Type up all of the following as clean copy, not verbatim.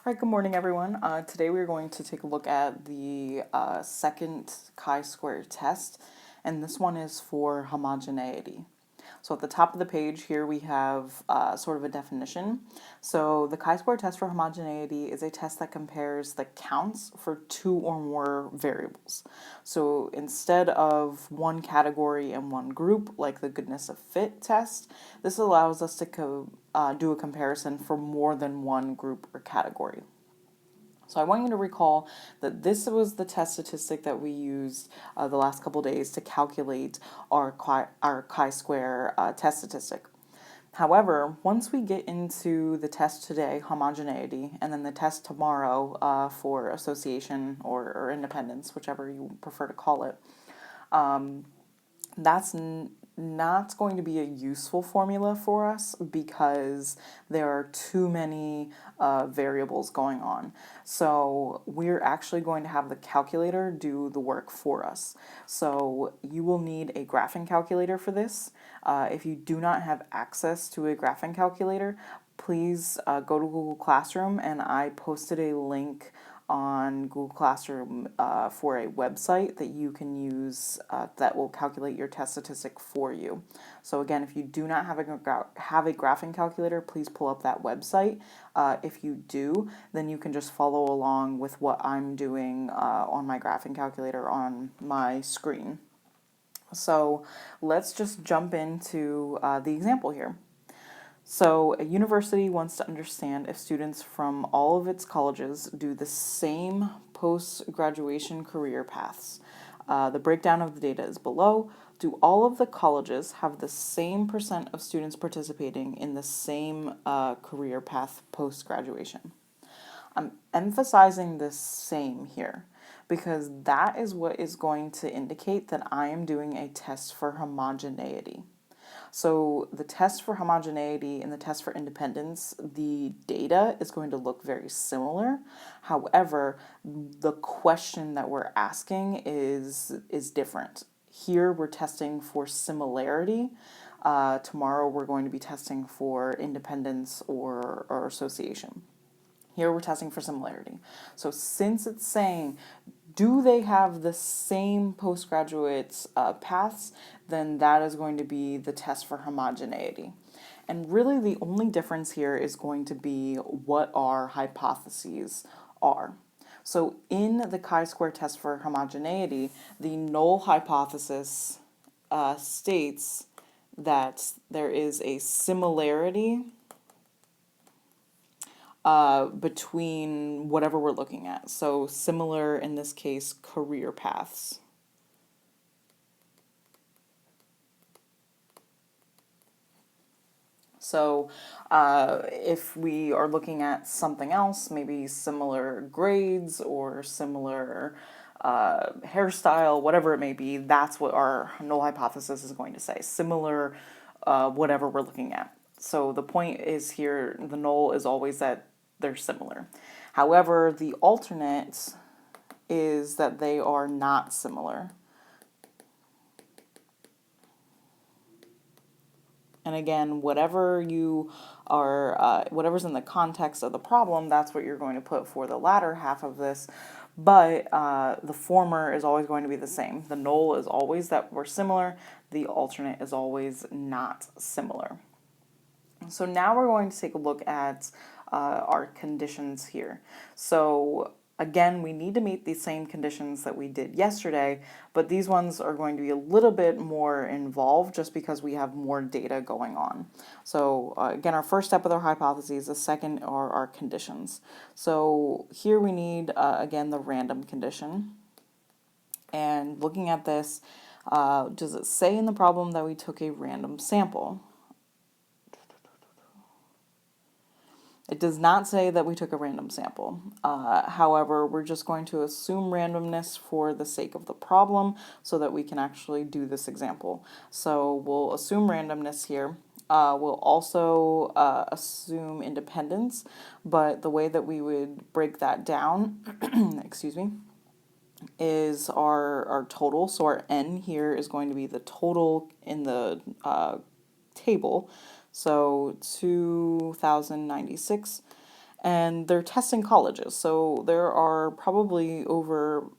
All right, good morning, everyone. Today we're going to take a look at the second chi-square test, and this one is for homogeneity. So at the top of the page here we have sort of a definition. So the chi-square test for homogeneity is a test that compares the counts for two or more variables. So instead of one category and one group, like the goodness of fit test, this allows us to do a comparison for more than one group or category. So I want you to recall that this was the test statistic that we used the last couple days to calculate our chi-square test statistic. However, once we get into the test today, homogeneity, and then the test tomorrow for association or independence, whichever you prefer to call it, that's not going to be a useful formula for us because there are too many variables going on. So we're actually going to have the calculator do the work for us. So you will need a graphing calculator for this. If you do not have access to a graphing calculator, please go to Google Classroom, and I posted a link on Google Classroom for a website that you can use that will calculate your test statistic for you. So again, if you do not have a graphing calculator, please pull up that website. If you do, then you can just follow along with what I'm doing on my graphing calculator on my screen. So let's just jump into the example here. So a university wants to understand if students from all of its colleges do the same post-graduation career paths. The breakdown of the data is below. Do all of the colleges have the same percent of students participating in the same career path post-graduation? I'm emphasizing the same here because that is what is going to indicate that I am doing a test for homogeneity. So the test for homogeneity and the test for independence, the data is going to look very similar. However, the question that we're asking is different. Here we're testing for similarity. Tomorrow we're going to be testing for independence or association. Here we're testing for similarity. So since it's saying, do they have the same postgraduate paths, then that is going to be the test for homogeneity. And really the only difference here is going to be what our hypotheses are. So in the chi-square test for homogeneity, the null hypothesis states that there is a similarity between whatever we're looking at. So similar, in this case, career paths. So if we are looking at something else, maybe similar grades or similar hairstyle, whatever it may be, that's what our null hypothesis is going to say. Similar, whatever we're looking at. So the point is here, the null is always that they're similar. However, the alternate is that they are not similar. And again, whatever you are, whatever's in the context of the problem, that's what you're going to put for the latter half of this. But the former is always going to be the same. The null is always that we're similar. The alternate is always not similar. So now we're going to take a look at our conditions here. So again, we need to meet the same conditions that we did yesterday, but these ones are going to be a little bit more involved just because we have more data going on. So again, our first step with our hypotheses, the second are our conditions. So here we need, again, the random condition. And looking at this, does it say in the problem that we took a random sample? It does not say that we took a random sample. However, we're just going to assume randomness for the sake of the problem so that we can actually do this example. So we'll assume randomness here. We'll also assume independence, but the way that we would break that down, excuse me, is our total. So our n here is going to be the total in the table. So 2096. and they're testing colleges. So there are probably over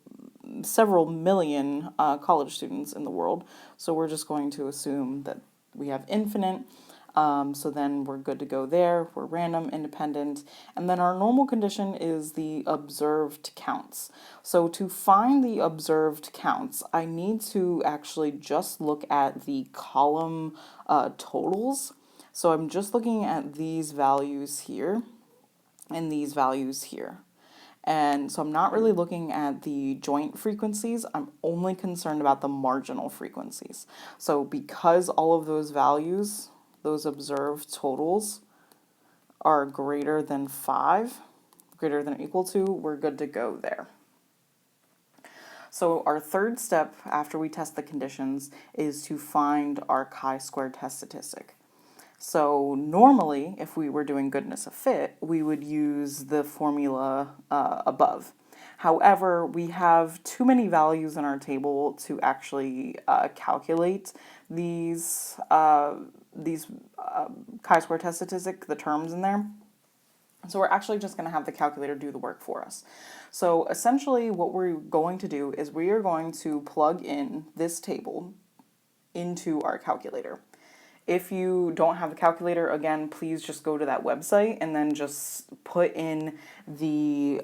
several million college students in the world. So we're just going to assume that we have infinite. So then we're good to go there. We're random, independent. And then our normal condition is the observed counts. So to find the observed counts, I need to actually just look at the column totals. So I'm just looking at these values here and these values here. And so I'm not really looking at the joint frequencies, I'm only concerned about the marginal frequencies. So because all of those values, those observed totals, are greater than 5, greater than or equal to, we're good to go there. So our third step after we test the conditions is to find our chi-square test statistic. So normally, if we were doing goodness of fit, we would use the formula above. However, we have too many values in our table to actually calculate these chi-square test statistic, the terms in there. So we're actually just going to have the calculator do the work for us. So essentially what we're going to do is we are going to plug in this table into our calculator. If you don't have the calculator, again, please just go to that website and then just put in the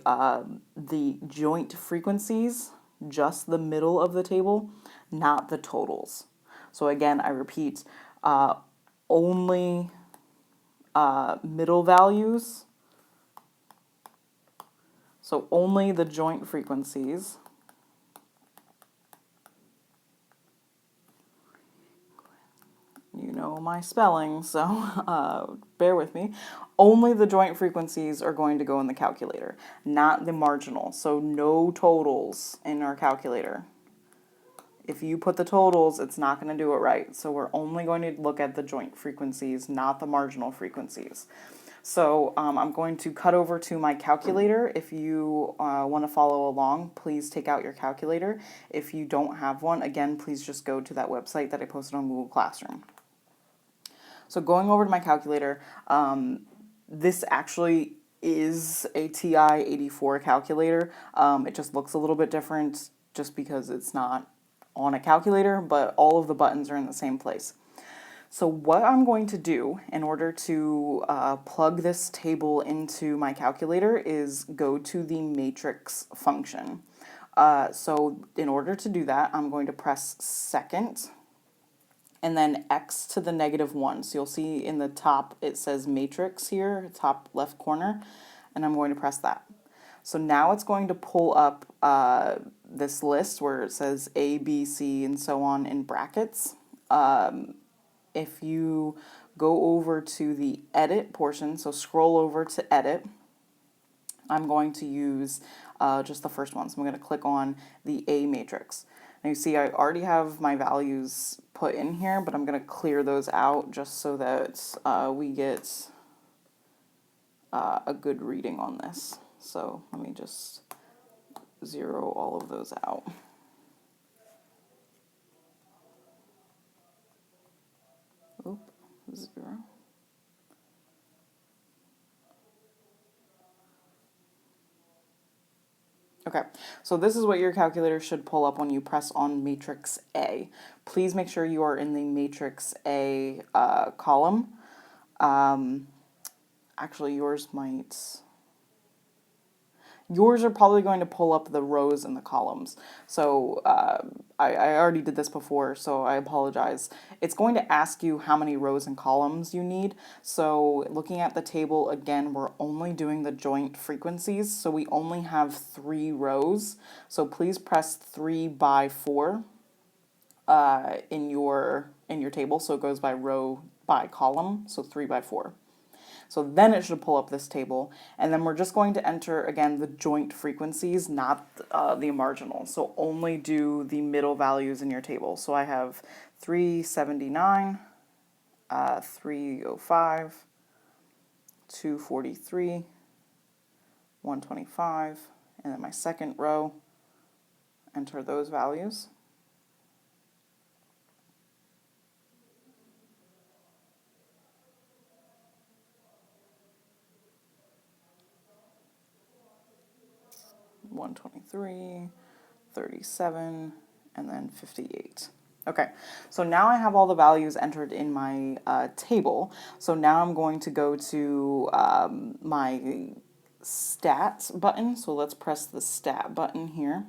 joint frequencies, just the middle of the table, not the totals. So again, I repeat, only middle values. So only the joint frequencies. You know my spelling, so bear with me. Only the joint frequencies are going to go in the calculator, not the marginal. So no totals in our calculator. If you put the totals, it's not going to do it right. So we're only going to look at the joint frequencies, not the marginal frequencies. So I'm going to cut over to my calculator. If you want to follow along, please take out your calculator. If you don't have one, again, please just go to that website that I posted on Google Classroom. So going over to my calculator, this actually is a TI-84 calculator. It just looks a little bit different just because it's not on a calculator, but all of the buttons are in the same place. So what I'm going to do in order to plug this table into my calculator is go to the matrix function. So in order to do that, I'm going to press second and then x to the -1. So you'll see in the top it says matrix here, top left corner, and I'm going to press that. So now it's going to pull up this list where it says A, B, C, and so on in brackets. If you go over to the edit portion, so scroll over to edit, I'm going to use just the first one. So I'm going to click on the A matrix. Now you see I already have my values put in here, but I'm going to clear those out just so that we get a good reading on this. So let me just zero all of those out. Oop, 0. Okay, so this is what your calculator should pull up when you press on matrix A. Please make sure you are in the matrix A column. Actually, yours are probably going to pull up the rows and the columns. So I already did this before, so I apologize. It's going to ask you how many rows and columns you need. So looking at the table, again, we're only doing the joint frequencies. So we only have 3 rows. So please press 3 by 4 in your table. So it goes by row by column, so 3 by 4. So then it should pull up this table, and then we're just going to enter, again, the joint frequencies, not the marginal. So only do the middle values in your table. So I have 379, 305, 243, 125, and then my second row, enter those values. 123, 37, and then 58. Okay, so now I have all the values entered in my table. So now I'm going to go to my stat button. So let's press the stat button here.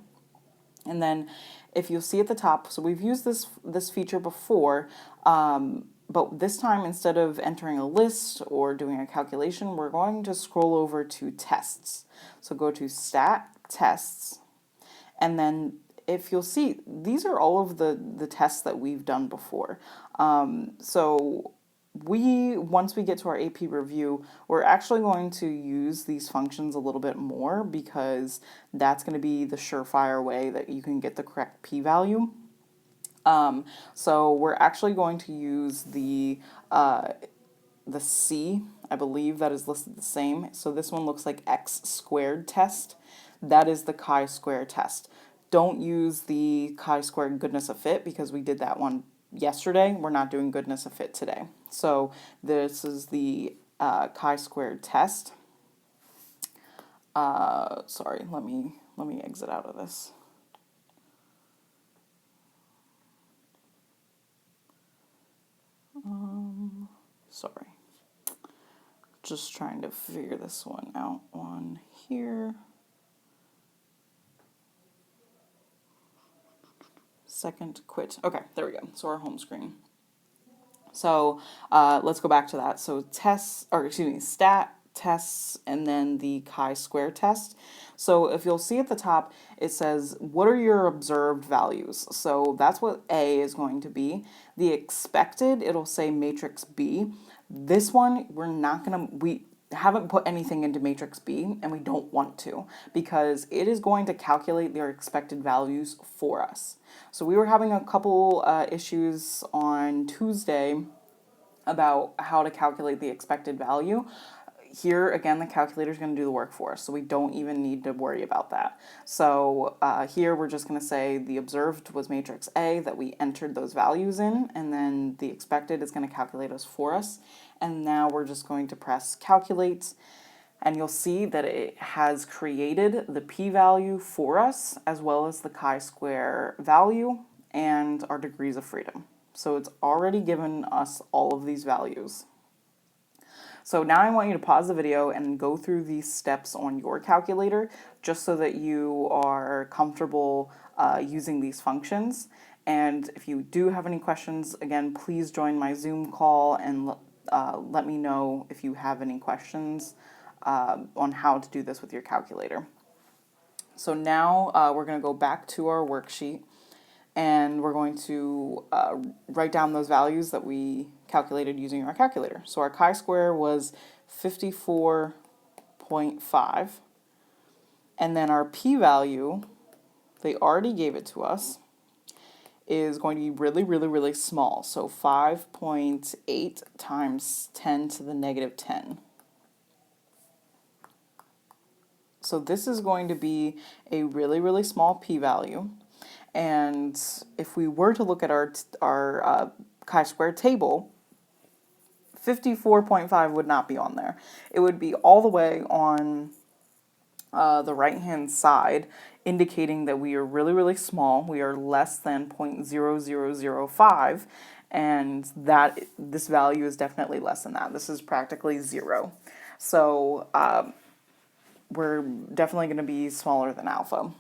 And then if you'll see at the top, so we've used this feature before, but this time instead of entering a list or doing a calculation, we're going to scroll over to tests. So go to stat tests, and then if you'll see, these are all of the tests that we've done before. So once we get to our AP review, we're actually going to use these functions a little bit more because that's going to be the surefire way that you can get the correct p-value. So we're actually going to use the C, I believe that is listed the same. So this one looks like x squared test. That is the chi-square test. Don't use the chi-squared goodness of fit because we did that one yesterday. We're not doing goodness of fit today. So this is the chi-squared test. Sorry, let me exit out of this. Sorry. Just trying to figure this one out on here. Second quit. Okay, there we go. So our home screen. So let's go back to that. So stat tests, and then the chi-square test. So if you'll see at the top, it says, what are your observed values? So that's what A is going to be. The expected, it'll say matrix B. This one, we haven't put anything into matrix B, and we don't want to because it is going to calculate their expected values for us. So we were having a couple issues on Tuesday about how to calculate the expected value. Here, again, the calculator is going to do the work for us, so we don't even need to worry about that. So here we're just going to say the observed was matrix A, that we entered those values in, and then the expected is going to calculate those for us. And now we're just going to press calculate, and you'll see that it has created the p-value for us, as well as the chi-square value and our degrees of freedom. So it's already given us all of these values. So now I want you to pause the video and go through these steps on your calculator just so that you are comfortable using these functions. And if you do have any questions, again, please join my Zoom call and let me know if you have any questions on how to do this with your calculator. So now we're going to go back to our worksheet, and we're going to write down those values that we calculated using our calculator. So our chi-square was 54.5, and then our p-value, they already gave it to us, is going to be really, really, really small. So 5.8 times 10 to the negative 10. So this is going to be a really, really small p-value. And if we were to look at our chi-square table, 54.5 would not be on there. It would be all the way on the right-hand side, indicating that we are really, really small. We are less than 0.0005, and that this value is definitely less than that. This is practically 0. So we're definitely going to be smaller than alpha.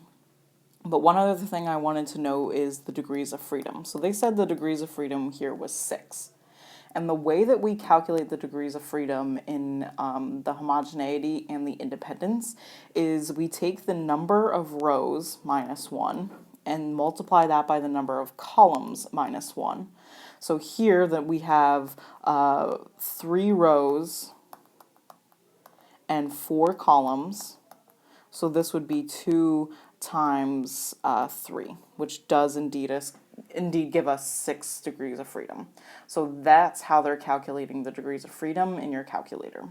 But one other thing I wanted to know is the degrees of freedom. So they said the degrees of freedom here was 6. And the way that we calculate the degrees of freedom in the homogeneity and the independence is we take the number of rows minus 1 and multiply that by the number of columns minus 1. So here that we have 3 rows and 4 columns. So this would be 2 times 3, which does indeed give us 6 degrees of freedom. So that's how they're calculating the degrees of freedom in your calculator.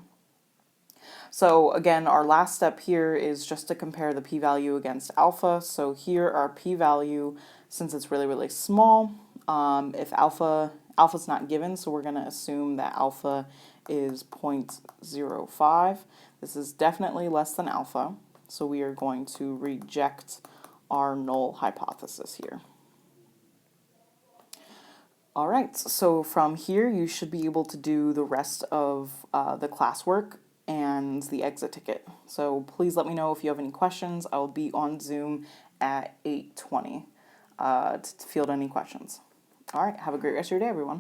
So again, our last step here is just to compare the p-value against alpha. So here our p-value, since it's really, really small, if alpha's not given, so we're going to assume that alpha is 0.05. This is definitely less than alpha. So we are going to reject our null hypothesis here. All right, so from here you should be able to do the rest of the classwork and the exit ticket. So please let me know if you have any questions. I'll be on Zoom at 8:20 to field any questions. All right, have a great rest of your day, everyone.